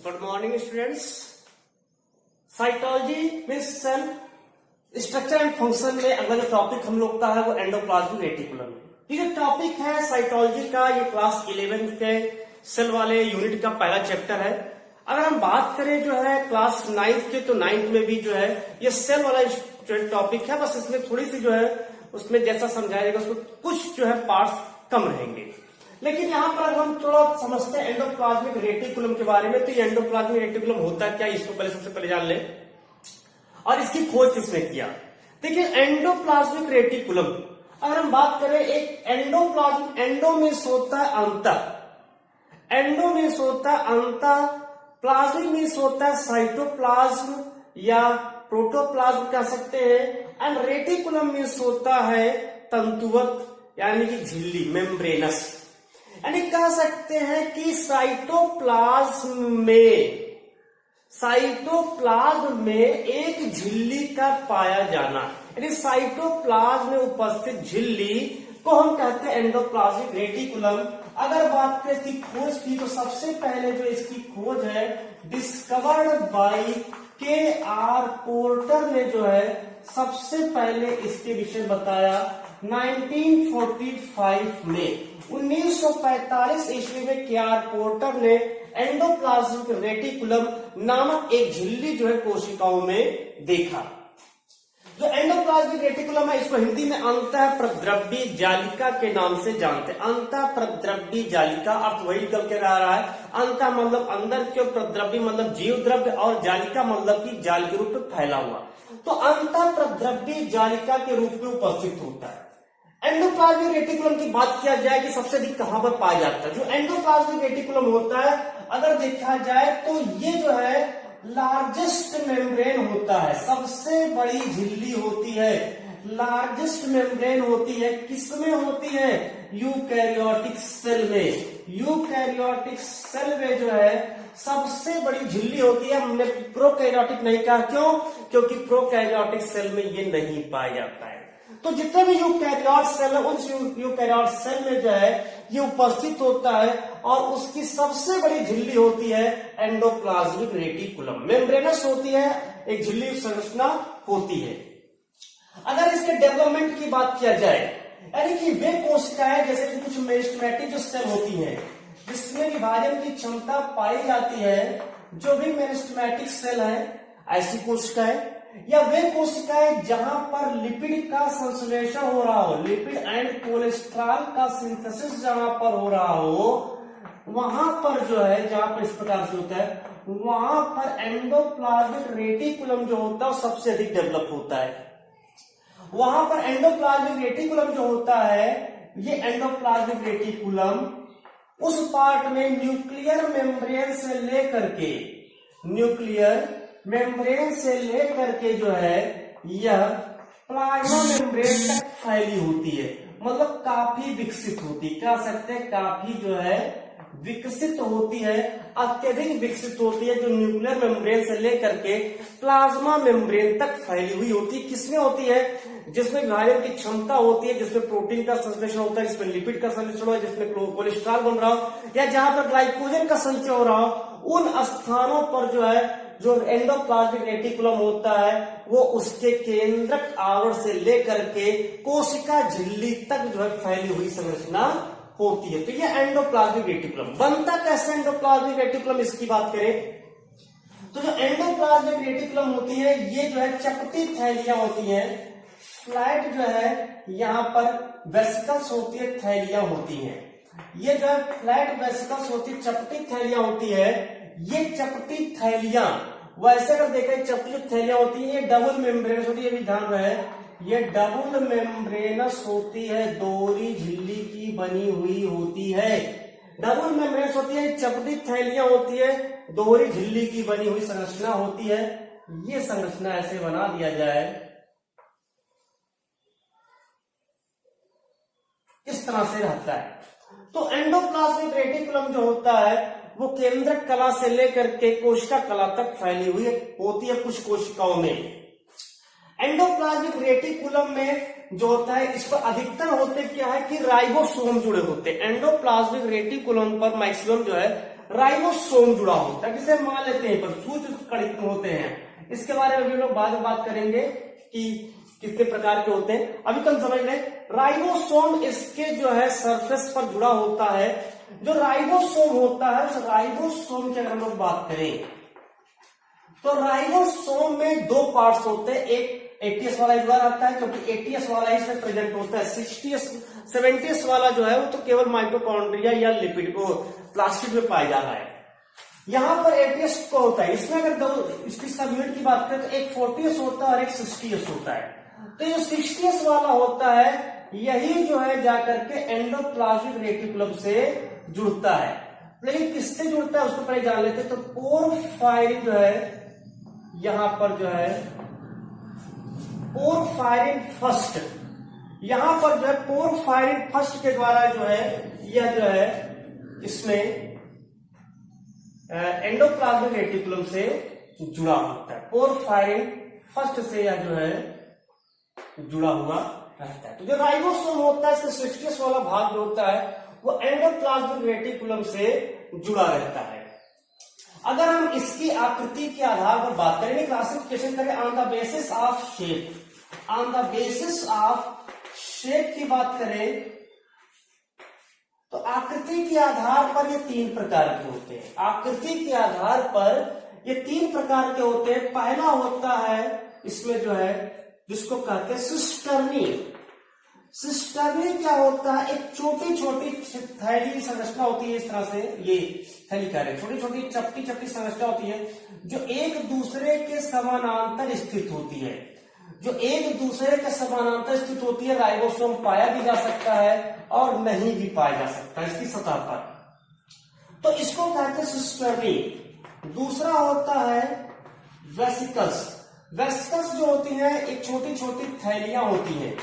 Good morning students. Cytology mean cell structure and function में अगला जो टॉपिक हम लोग का है वो एंडोप्लाज्मिक रेटिकुलम। ये जो टॉपिक है साइटोलॉजी का, ये क्लास 11 के सेल वाले यूनिट का पहला चैप्टर है। अगर हम बात करें जो है क्लास 9th के, तो 9th में भी जो है ये सेल वाला टॉपिक है, बस इसमें थोड़ी सी जो है उसमें जैसा समझाएगा उसमें कुछ जो है पार्ट्स कम रहेंगे। लेकिन यहाँ पर अगर हम थोड़ा समझते हैं एंडोप्लाज्मिक रेटिकुलम के बारे में, तो ये एंडोप्लाज्मिक रेटिकुलम होता क्या, इसको पहले सबसे पहले जान ले और इसकी खोज किसने किया। देखिए एंडोप्लाज्मिक रेटिकुलम अगर हम बात करें, एक एंडोप्लाज्मिक, एंडो मीन्स होता है अंतर, एंडो मीन्स होता है अंतर, प्लाज्मिक मीन्स होता है साइटोप्लाज्म या प्रोटोप्लाज्म कह सकते हैं, एंड रेटिकुलम मीन्स होता है तंतुवत यानी कि झिल्ली, मेम्ब्रेनस। यानी कह सकते हैं कि साइटोप्लाज्म में एक झिल्ली का पाया जाना, यानी साइटोप्लाज्म में उपस्थित झिल्ली को हम कहते हैं एंडोप्लाज्मिक रेटिकुलम। अगर बात करें इसकी खोज की, तो सबसे पहले जो इसकी खोज है डिस्कवर्ड बाय के.आर. पोर्टर ने जो है सबसे पहले इसके विषय बताया 1945 में। 1945 ईस्वी में के.आर. पोर्टर ने एंडोप्लाज्मिक रेटिकुलम नामक एक झिल्ली जो है कोशिकाओं में देखा। जो एंडोप्लाज्मिक रेटिकुलम है इसको हिंदी में अंतःप्रद्रव्य जालिका के नाम से जानते हैं। अंतःप्रद्रव्य जालिका अर्थ वही निकल के रहा है, अंत मतलब अंदर के, प्रद्रव्य मतलब जीव द्रव्य, और जालिका मतलब कि जाल के रूप में फैला हुआ, तो अंतःप्रद्रव्य जालिका के रूप में उपस्थित होता है। एंडोप्लाज्मिक रेटिकुलम की बात किया जाए कि सबसे अधिक कहां पर पाया जाता है, जो एंडोप्लाज्मिक रेटिकुलम होता है अगर देखा जाए तो ये जो है लार्जेस्ट मेम्ब्रेन होता है, सबसे बड़ी झिल्ली होती है, लार्जेस्ट मेम्ब्रेन होती है। किसमें होती है? यूकैरियोटिक सेल में। यूकैरियोटिक सेल में जो है सबसे बड़ी झिल्ली होती है। हमने प्रोकैरियोटिक नहीं कहा, क्यों? क्योंकि प्रोकैरियोटिक सेल में ये नहीं पाया जाता है। तो जितने भी यूकैरियोट सेल है उस यूकैरियोट सेल में जो है ये उपस्थित होता है, और उसकी सबसे बड़ी झिल्ली होती है एंडोप्लाज्मिक रेटिकुलम। मेम्ब्रेनस होती है, एक झिल्ली संरचना होती है। अगर इसके डेवलपमेंट की बात किया जाए, यानी कि वे कोशिकाएं जैसे कि कुछ मेरिस्टेमेटिक जो सेल होती है जिसमें विभाजन की क्षमता पाई जाती है, जो भी मेरिस्टेमेटिक सेल है ऐसी कोशिकाएं, या वे कोशिकाएं जहां पर लिपिड का संश्लेषण हो रहा हो, लिपिड एंड कोलेस्ट्रॉल का सिंथेसिस जहां पर हो रहा हो, वहां पर जो है, जहां पर इस प्रकार से होता है, वहां पर एंडोप्लाज्मिक रेटिकुलम जो होता है सबसे अधिक डेवलप होता है। वहां पर एंडोप्लाज्मिक रेटिकुलम जो होता है, ये एंडोप्लाज्मिक रेटिकुलम उस पार्ट में न्यूक्लियर मेम्ब्रेन से लेकर के जो है यह प्लाज्मा मेम्ब्रेन तक फैली होती है, मतलब काफी विकसित होती, कह सकते हैं काफी जो है विकसित होती है, अत्यधिक विकसित होती है, जो न्यूक्लियर मेम्ब्रेन से लेकर के प्लाज्मा मेम्ब्रेन तक फैली हुई होती है। किसमें होती है? जिसमें विभाजन की क्षमता होती है, जिसमें प्रोटीन का संश्लेषण होता है, जिसमें लिपिड का संश्लेषण हो, जिसमें कोलेस्ट्रॉल बन रहा हो, या जहां पर ग्लाइकोजन का संचय हो रहा हो, उन स्थानों पर जो है जो एंडोप्लाज्मिक रेटिकुलम होता है वो उसके केंद्रक आवरण से लेकर के कोशिका झिल्ली तक जो है फैली हुई संरचना होती है। तो ये एंडोप्लाज्मिक रेटिकुलम बनता कैसे? एंडोप्लाज्मिक रेटिकुलम इसकी बात करें तो जो एंडोप्लाज्मिक रेटिकुलम होती है ये जो है चपटी थैलियां होती हैं, फ्लैट जो है यहाँ पर वेसिकल्स होती है, थैलियां होती हैं, ये जो है फ्लैट वेसिकल्स होती है, चपटी थैलियां होती है। ये चपटी थैलियां वैसे अगर देखें चपटी जो थैलियां होती है ये डबल मेम्ब्रेनस होती है, ये भी ध्यान रहे, ये डबल मेम्ब्रेनस होती है, दोहरी झिल्ली की बनी हुई होती है, डबल मेम्ब्रेनस होती है, चपटी थैलियां होती है, दोहरी झिल्ली की बनी हुई संरचना होती है। ये संरचना ऐसे बना दिया जाए, इस तरह से रहता है। तो एंडोप्लाज्मिक रेटिकुलम जो होता है वो केंद्रक कला से लेकर के कोशिका कला तक फैली हुई होती है कुछ कोशिकाओं में। एंडोप्लाज्मिक रेटिकुलम में जो होता है इस पर अधिकतर होते क्या है कि राइबोसोम जुड़े होते हैं। एंडोप्लाज्मिक रेटिकुलम पर मैक्सिमम जो है राइबोसोम जुड़ा होता है, जिसे मान लेते हैं पर सूक्ष्म कणिक होते हैं। इसके बारे में भी लोग बाद में बात करेंगे कि कितने प्रकार के होते हैं। अभी तो हम समझ लें राइबोसोम इसके जो है सरफेस पर जुड़ा होता है। जो राइबोसोम होता है उस राइबोसोम की अगर हम लोग बात करें तो राइबोसोम में दो पार्ट्स होते हैं, एक 80s वाला जुड़ा रहता है क्योंकि 80s वाला इसमें प्रेजेंट होता है। 60s 70s वाला जो है वो तो केवल माइटोकॉन्ड्रिया या लिपिड को प्लास्टिड में पाया जा रहा है। यहां पर 80s को होता है। इसमें अगर दो इसकी सब यूनिट की बात करें तो एक 40s होता है और एक 60s होता है। तो जो 60s वाला होता है यही जो है जाकर के एंडोप्लाज्मिक रेटिकुलम से जुड़ता है। लेकिन किससे जुड़ता है उसको पहले जान लेते हैं। तो पोरफायरिन जो है यहां पर जो है पोरफायरिन फर्स्ट, यहां पर जो है पोरफायरिन फर्स्ट के द्वारा जो है यह जो है इसमें एंडोप्लाज्मिक रेटिकुलम से जुड़ा होता है। पोरफायरिन फर्स्ट से यह जो है जुड़ा हुआ रहता है। तो जो राइबोसोम होता है इसका 60s वाला भाग जो होता है वो एंडोप्लाज्मिक रेटिकुलम से जुड़ा रहता है। अगर हम इसकी आकृति के आधार पर बात करेंगे, क्लासिफिकेशन करें on the basis of shape, on the basis of shape की बात करें तो आकृति के आधार पर ये तीन प्रकार के होते हैं। आकृति के आधार पर ये तीन प्रकार के होते हैं। पहला होता है इसमें जो है जिसको कहते हैं सिस्टर्नी। सिस्टर्नी क्या होता है, एक छोटी छोटी थैली संरचना होती है इस तरह से, ये थैली कह रहे हैं, छोटी छोटी चपटी चपटी संरचना होती है जो एक दूसरे के समानांतर स्थित होती है, जो एक दूसरे के समानांतर स्थित होती है। राइबोसोम पाया भी जा सकता है और नहीं भी पाया जा सकता इसकी सतह पर, तो इसको कहते हैं सिस्टर्नी। दूसरा होता है वेसिकल्स। वेसिकल्स जो होती है एक छोटी छोटी थैलियां होती हैं,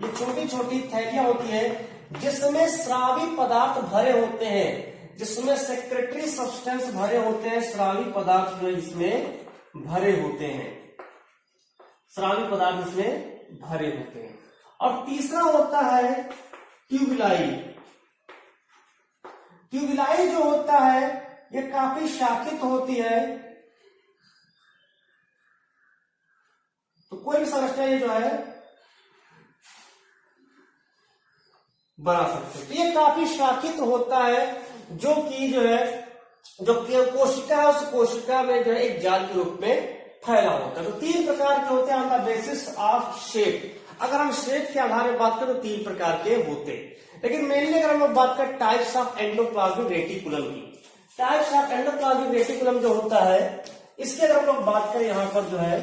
ये छोटी छोटी थैलियां होती हैं जिसमें स्रावी पदार्थ भरे होते हैं, जिसमें सेक्रेटरी सब्सटेंस भरे होते हैं। स्रावी पदार्थ जो इसमें भरे होते हैं, स्रावी पदार्थ इसमें भरे होते हैं। और तीसरा होता है ट्यूबुलाई। ट्यूबुलाई जो होता है ये काफी शाखित होती है, तो कोई भी संरचना ये जो है बना सकते हैं। तो ये काफी शाखित होता है जो कि जो है जो कोशिका है उस कोशिका में जो है एक जाल के रूप में फैला होता है। तो तीन प्रकार के होते हैं on the basis of shape. अगर हम शेप के आधार में बात करें तो तीन प्रकार के होते हैं, लेकिन मेनली अगर हम लोग बात करें टाइप्स ऑफ एंडोप्लाज्मिक रेटिकुलम की, टाइप्स ऑफ एंडोप्लाज्मिक रेटिकुलम जो होता है इसके अगर हम लोग बात करें यहां पर जो है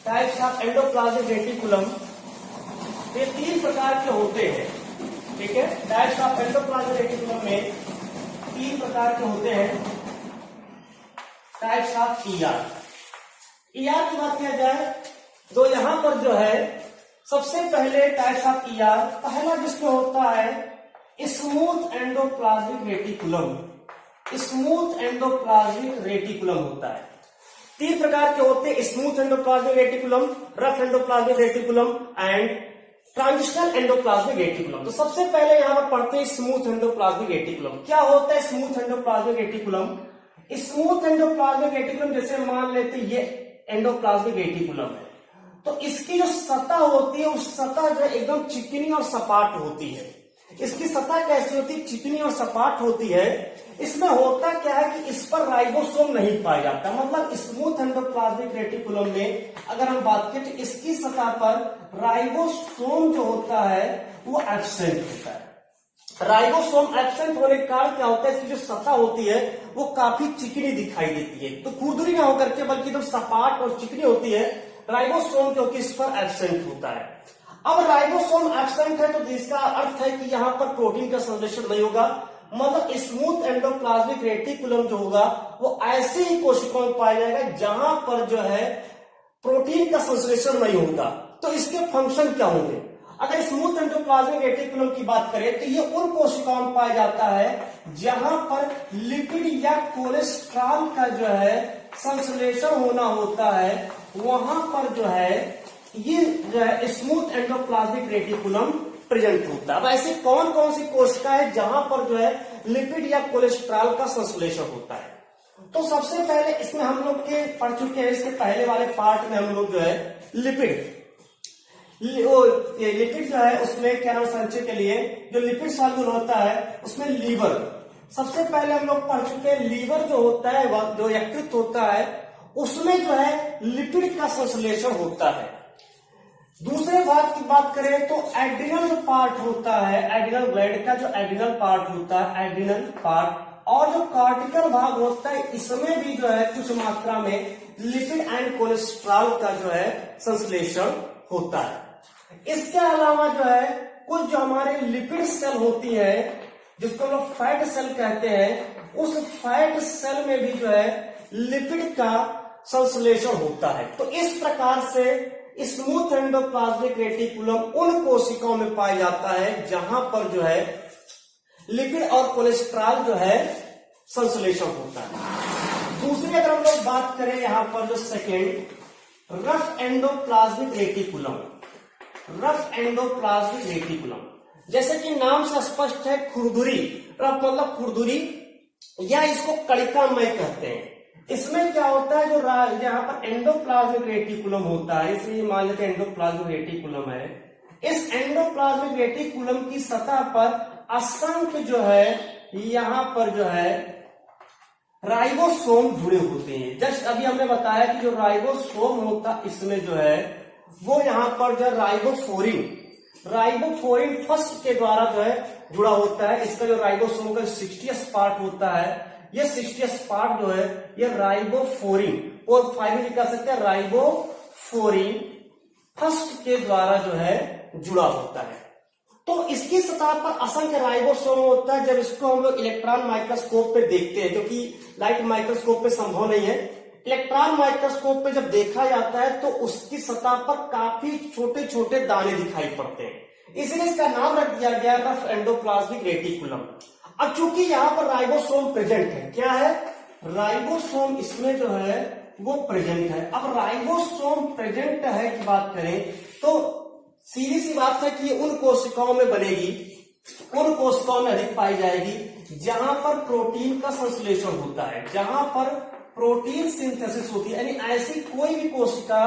टाइप्स ऑफ एंडोप्लाज्मिक रेटिकुलम, ये तीन प्रकार के होते हैं। ठीक है, टाइप्स ऑफ एंडोप्लाज्मिक रेटिकुलम में तीन प्रकार के होते हैं। टाइप्स ऑफ ईआर की बात किया जाए तो यहां पर जो है सबसे पहले टाइप्स ऑफ ईआर पहला जिसमें होता है smooth endoplasmic reticulum. Smooth endoplasmic reticulum होता है। तीन प्रकार के होते हैं, smooth endoplasmic reticulum, rough endoplasmic reticulum and transitional endoplasmic reticulum. तो सबसे पहले यहां पर पढ़ते हैं स्मूथ एंडोप्लाज्मिक रेटिकुलम। क्या होता है smooth endoplasmic reticulum? Smooth endoplasmic reticulum जैसे मान लेते ये एंडोप्लाज्मिक रेटिकुलम है, तो इसकी जो सतह होती है उस सतह जो एकदम चिकनी और सपाट होती है। इसकी सतह कैसी होती है? चिकनी और सपाट होती है। इसमें होता क्या है कि इस पर राइबोसोम नहीं पाया जाता। मतलब स्मूथ एंडोप्लाज्मिक रेटिकुलम में अगर हम बात करें तो इसकी सतह पर राइबोसोम जो होता है वो एब्सेंट होता है। राइबोसोम एब्सेंट होने के कारण क्या होता है, इसकी जो सतह होती है वो काफी चिकनी दिखाई देती है। तो खुरदुरी ना होकर के बल्कि एकदम सपाट और चिकनी होती है राइबोसोम, क्योंकि इस पर एब्सेंट होता है। अब राइबोसोम एब्सेंट है तो इसका अर्थ है कि यहां पर प्रोटीन का संश्लेषण नहीं होगा। मतलब स्मूथ एंडोप्लाज्मिक रेटिकुलम जो होगा वो ऐसे ही कोशिकाओं में पाया जाएगा जहां पर जो है प्रोटीन का संश्लेषण नहीं होगा। तो इसके फंक्शन क्या होंगे? अगर स्मूथ एंडोप्लाज्मिक रेटिकुलम की बात करें तो ये उन कोशिकाओं में पाया जाता है जहां पर लिपिड या कोलेस्ट्रॉल का जो है संश्लेषण होना होता है। वहां पर जो है ये जो है स्मूथ एंडोप्लाज्मिक रेटिकुलम प्रेजेंट होता है। अब ऐसी कौन कौन सी कोशिका है जहां पर जो है लिपिड या कोलेस्ट्रॉल का संश्लेषण होता है? तो सबसे पहले इसमें हम लोग के पढ़ चुके हैं, इसके पहले वाले पार्ट में हम लोग जो है लिपिड जो है उसमें क्या नाम संचय के लिए जो लिपिड सॉल्यूबल होता है उसमें लीवर सबसे पहले हम लोग पढ़ चुके हैं। लीवर जो होता है वह जो यकृत होता है उसमें जो है लिपिड का संश्लेषण होता है। दूसरे भाग की बात करें तो एड्रिनल जो पार्ट होता है, एड्रिनल ग्लैंड का जो एड्रिनल पार्ट होता है, एड्रिनल पार्ट और जो कॉर्टिकल भाग होता है इसमें भी जो है कुछ मात्रा में लिपिड एंड कोलेस्ट्रॉल का जो है संश्लेषण होता है। इसके अलावा जो है कुछ जो हमारे लिपिड सेल होती है जिसको हम लोग फैट सेल कहते हैं, उस फैट सेल में भी जो है लिपिड का संश्लेषण होता है। तो इस प्रकार से स्मूथ एंडोप्लाज्मिक रेटिकुलम उन कोशिकाओं में पाया जाता है जहां पर जो है लिपिड और कोलेस्ट्रॉल जो है संश्लेषण होता है। दूसरी अगर हम लोग बात करें यहां पर जो second rough endoplasmic reticulum, rough endoplasmic reticulum जैसे कि नाम से स्पष्ट है खुरदुरी, रफ मतलब खुरदुरी या इसको कणिकामय कहते हैं। इसमें क्या होता है जो जहां पर एंडोप्लाज्मिक रेटिकुलम होता है, इसलिए मान लेते हैं एंडोप्लाज्मिक रेटिकुलम है, इस एंडोप्लाज्मिक रेटिकुलम की सतह पर असंख्य जो है यहां पर जो है राइबोसोम जुड़े होते हैं। जस्ट अभी हमने बताया कि जो राइबोसोम होता इसमें जो है वो यहां पर जो राइबोफोरिन फर्स्ट के द्वारा जो है जुड़ा होता है। इसका जो राइबोसोम का 60th पार्ट होता है, ये 60th पार्ट जो है ये राइबोफोरिन और फाइनली लिखा सकते हैं राइबोफोरिन फर्स्ट के द्वारा जो है जुड़ा होता है। तो इसकी सतह पर असंख्य राइबोसोम होता है। जब इसको हम लोग इलेक्ट्रॉन माइक्रोस्कोप पे देखते हैं, जो कि लाइट माइक्रोस्कोप पे संभव नहीं है, इलेक्ट्रॉन माइक्रोस्कोप पे जब देखा जाता है तो उसकी सतह पर काफी छोटे छोटे दाने दिखाई पड़ते हैं, इसलिए इसका नाम रख दिया गया रफ एंडोप्लाज्मिक रेटिकुलम। अब चूंकि यहाँ पर राइबोसोम प्रेजेंट है, क्या है राइबोसोम इसमें जो है वो प्रेजेंट है। अब राइबोसोम प्रेजेंट है की बात करें तो सीधी सी बात है कि ये उन कोशिकाओं में बनेगी, उन कोशिकाओं में अधिक पाई जाएगी जहां पर प्रोटीन का संश्लेषण होता है, जहां पर प्रोटीन सिंथेसिस होती है। यानी ऐसी कोई भी कोशिका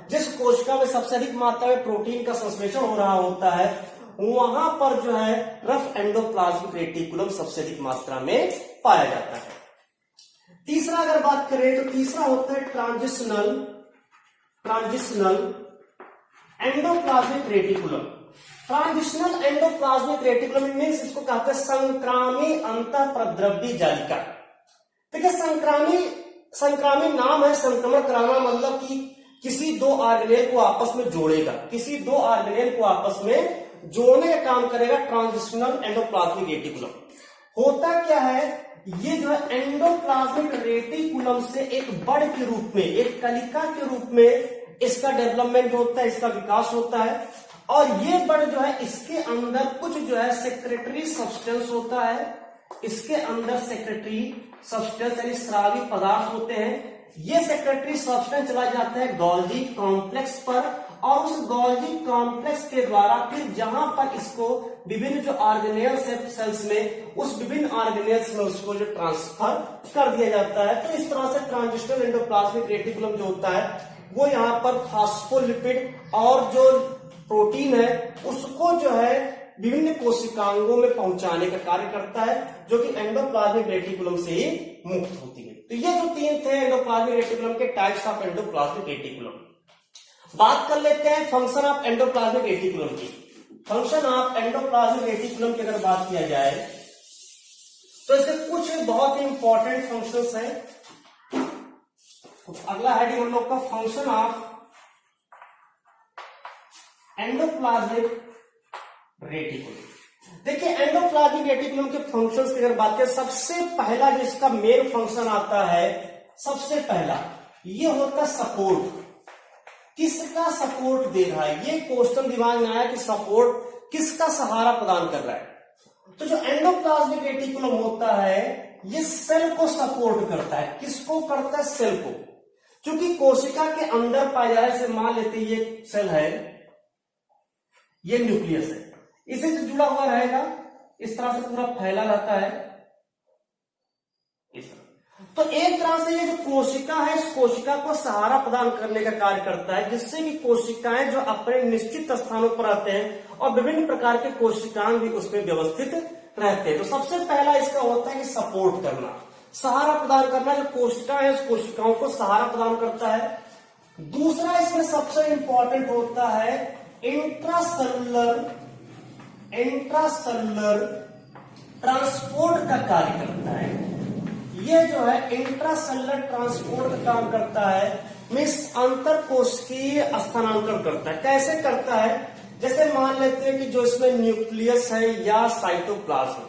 जिस कोशिका में सबसे अधिक मात्रा में प्रोटीन का संश्लेषण हो रहा होता है वहां पर जो है रफ एंडोप्लाज्मिक रेटिकुलम सबसे अधिक मात्रा में पाया जाता है। तीसरा अगर बात करें तो तीसरा होता है transitional endoplasmic reticulum. Transitional endoplasmic reticulum means इसको कहते हैं संक्रामी अंतःप्रद्रव्य जालिका। देखिए संक्रामी नाम है, संक्रमण कराना मतलब कि किसी दो ऑर्गेनेल को आपस में जोड़ेगा, किसी दो ऑर्गेनेल को आपस में जोड़ने का काम करेगा ट्रांजिशनल एंडोप्लाज्मिक रेटिकुलम। होता क्या है, ये जो है एंडोप्लाज्मिक रेटिकुलम से एक बड़ के रूप में, एक कलिका के रूप में इसका डेवलपमेंट होता है, इसका विकास होता है। और ये बड़ जो है इसके अंदर कुछ जो है सेक्रेटरी सब्सटेंस होता है, इसके अंदर सेक्रेटरी सब्सटेंस यानी स्रावी पदार्थ होते हैं। ये सेक्रेटरी सब्सटेंस चला जाता है गोल्गी कॉम्प्लेक्स पर और उस गोल्गी कॉम्प्लेक्स के द्वारा फिर जहां पर इसको विभिन्न जो ऑर्गेनेल्स है सेल्स में, उस विभिन्न ऑर्गेनेल्स में उसको जो ट्रांसफर कर दिया जाता है। तो इस तरह से ट्रांजिशनल एंडोप्लाज्मिक रेटिकुलम जो होता है वो यहाँ पर फास्फोलिपिड और जो प्रोटीन है उसको जो है विभिन्न कोशिकांगों में पहुंचाने का कार्य करता है, जो कि एंडोप्लाज्मिक रेटिकुलम से ही मुक्त होती है। तो ये जो तीन थे एंडोप्लाज्मिक रेटिकुलम के टाइप्स ऑफ एंडोप्लाज्मिक रेटिकुलम। बात कर लेते हैं फंक्शन ऑफ एंडोप्लाज्मिक रेटिकुलम की। फंक्शन ऑफ एंडोप्लाज्मिक रेटिकुलम की अगर बात किया जाए तो इसके कुछ बहुत ही इंपॉर्टेंट फंक्शंस हैं। अगला हेडिंग हम लोग का फंक्शन ऑफ एंडोप्लाज्मिक रेटिकुलम। देखिए एंडोप्लाज्मिक रेटिकुलम के फंक्शंस की अगर बात करें, सबसे पहला जो इसका मेन फंक्शन आता है, सबसे पहला ये होता है सपोर्ट। किसका सपोर्ट दे रहा है, ये क्वेश्चन दिमाग में आया कि सपोर्ट किसका सहारा प्रदान कर रहा है। तो जो एंडोप्लाज्मिक रेटिकुलम होता है ये सेल को सपोर्ट करता है। किसको करता है, सेल को। क्योंकि कोशिका के अंदर पाया जा रहा है, मान लेते ये सेल है, ये न्यूक्लियस है, इसी से जुड़ा हुआ रहेगा, इस तरह से पूरा फैला रहता है इस तरह। तो एक तरह से ये जो कोशिका है, इस कोशिका को सहारा प्रदान करने का कार्य करता है, जिससे कि कोशिकाएं जो अपने निश्चित स्थानों पर आते हैं और विभिन्न प्रकार के कोशिकाएं भी उसमें व्यवस्थित रहते हैं। तो सबसे पहला इसका होता है कि सपोर्ट करना, सहारा प्रदान करना। जो कोशिका है उस कोशिकाओं को सहारा प्रदान करता है। दूसरा इसमें सबसे इंपॉर्टेंट होता है इंट्रासेलुलर ट्रांसपोर्ट का कार्य करता है। ये जो है इंट्रासेलुलर ट्रांसपोर्ट का काम करता है, मीन्स अंतर कोशिकीय स्थानांतरण करता है। कैसे करता है? जैसे मान लेते हैं कि जो इसमें न्यूक्लियस है या साइटोप्लाज्म,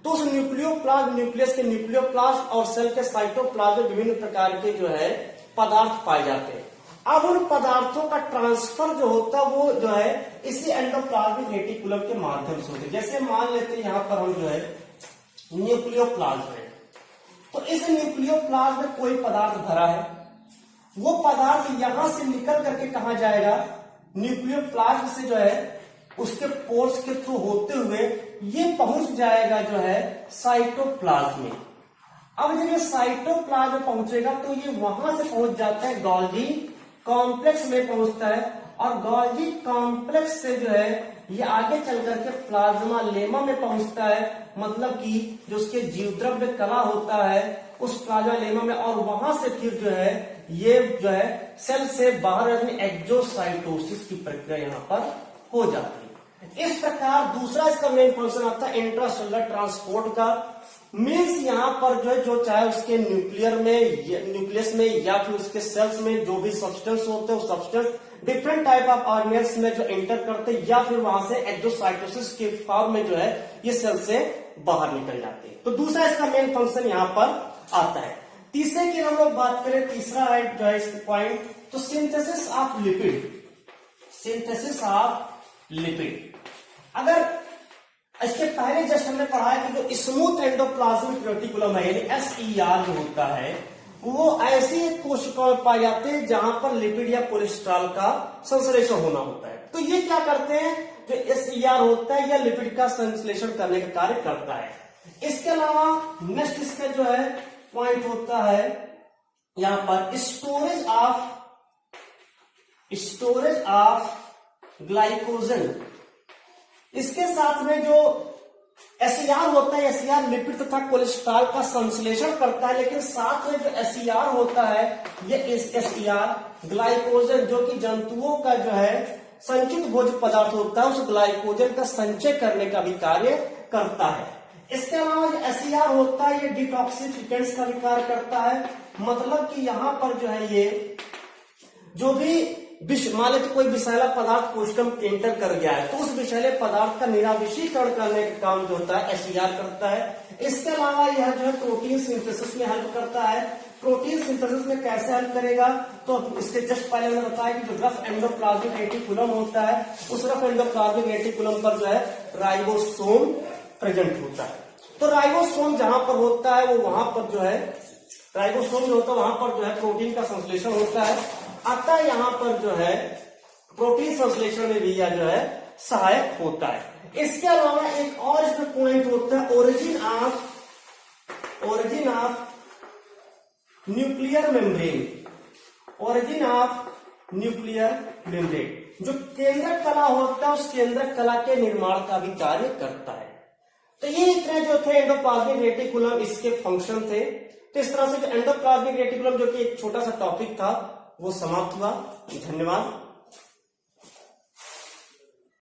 तो उस न्यूक्लियस के न्यूक्लियोप्लाज्म और सेल के साइटोप्लाज्म में विभिन्न प्रकार के जो है पदार्थ पाए जाते हैं। अब उन पदार्थों का ट्रांसफर जो होता है वो जो है इसी एंडोप्लाज्मिक रेटिकुलम के माध्यम से होता है। जैसे मान लेते हैं यहां पर हम जो है न्यूक्लियोप्लाज्म है, तो इस न्यूक्लियोप्लाज्म में कोई पदार्थ भरा है, वो पदार्थ यहां से निकल करके कहां जाएगा? न्यूक्लियोप्लाज्म से जो है उसके पोर्स के थ्रू होते हुए ये पहुंच जाएगा जो है साइटोप्लाज्म में। अब जब ये साइटोप्लाज्म पहुंचेगा तो ये वहां से पहुंच जाता है गोल्गी कॉम्प्लेक्स में पहुंचता है, और गोल्गी कॉम्प्लेक्स से जो है ये आगे चल करके प्लाज्मा लेमा में पहुंचता है, मतलब कि जो उसके जीवद्रव्य कला होता है उस प्लाज्मा लेमा में, और वहां से फिर जो है ये जो है सेल से बाहर एक्जोसाइटोसिस की प्रक्रिया यहां पर हो जाती है। इस प्रकार दूसरा इसका मेन फंक्शन आता है इंट्रासेलुलर ट्रांसपोर्ट का। मीन्स यहां पर जो है जो चाहे उसके न्यूक्लियस में या फिर उसके सेल्स में जो भी सब्सटेंस होते हैं वो substance different type of organelles में जो एंटर करते हैं या फिर वहां से एक्जोसाइटोसिस के फॉर्म में जो है ये सेल से बाहर निकल जाते हैं। तो दूसरा इसका मेन फंक्शन यहां पर आता है। तीसरे की हम लोग बात करें, तीसरा है जो है इस पॉइंट, तो सिंथेसिस ऑफ लिपिड। अगर इसके पहले जस्ट हमने पढ़ा है कि जो स्मूथ एंडोप्लाज्मिक रेटिकुलम है यानी SER जो होता है वो ऐसी कोशिकाओं में पाए जाते हैं जहां पर लिपिड या कोलेस्ट्रॉल का संश्लेषण होना होता है। तो ये क्या करते हैं, जो SER होता है या लिपिड का संश्लेषण करने का कार्य करता है। इसके अलावा नेक्स्ट इसका जो है पॉइंट होता है यहां पर स्टोरेज ऑफ ग्लाइकोजन। इसके साथ में जो SER होता है, SER लिपिड तथा कोलेस्ट्रॉल का संश्लेषण करता है, लेकिन साथ में जो SER होता है ये SER ग्लाइकोजन जो कि जंतुओं का जो है संचित भोज्य पदार्थ होता है उस ग्लाइकोजन का संचय करने का भी कार्य करता है। इसके अलावा जो SER होता है ये डिटॉक्सिफिकेंट्स का भी कार्य करता है, मतलब कि यहां पर जो है ये जो भी मान लेते कोई विषैला पदार्थ कोशिका में एंटर कर गया है तो उस विषैले पदार्थ का निराविशीकरण करने का काम जो होता है SER करता है। इसके अलावा यह जो है प्रोटीन सिंथेसिस में हेल्प करता है। प्रोटीन सिंथेसिस में कैसे हेल्प करेगा, तो इसके जस्ट पहले मैंने बताया कि जो रफ एंडोप्लाज्मिक रेटिकुलम होता है उस रफ एंडोप्लाज्मिक रेटिकुलम पर जो है राइबोसोम प्रेजेंट होता है। तो राइबोसोम जहां पर होता है वो वहां पर जो है राइबोसोम जो होता है वहां पर जो है प्रोटीन का संश्लेषण होता है, अतः यहां पर जो है प्रोटीन संश्लेषण में भी यह जो है सहायक होता है। इसके अलावा एक और इसमें पॉइंट होता है ओरिजिन ऑफ न्यूक्लियर मेम्ब्रेन। जो केंद्रक कला होता है उस केंद्रक कला के निर्माण का भी कार्य करता है। तो ये इतने जो थे एंडोप्लाज्मिक रेटिकुलम इसके फंक्शन थे। तो इस तरह से जो एंडोप्लाज्मिक रेटिकुलम जो कि एक छोटा सा टॉपिक था वो समाप्त हुआ। धन्यवाद।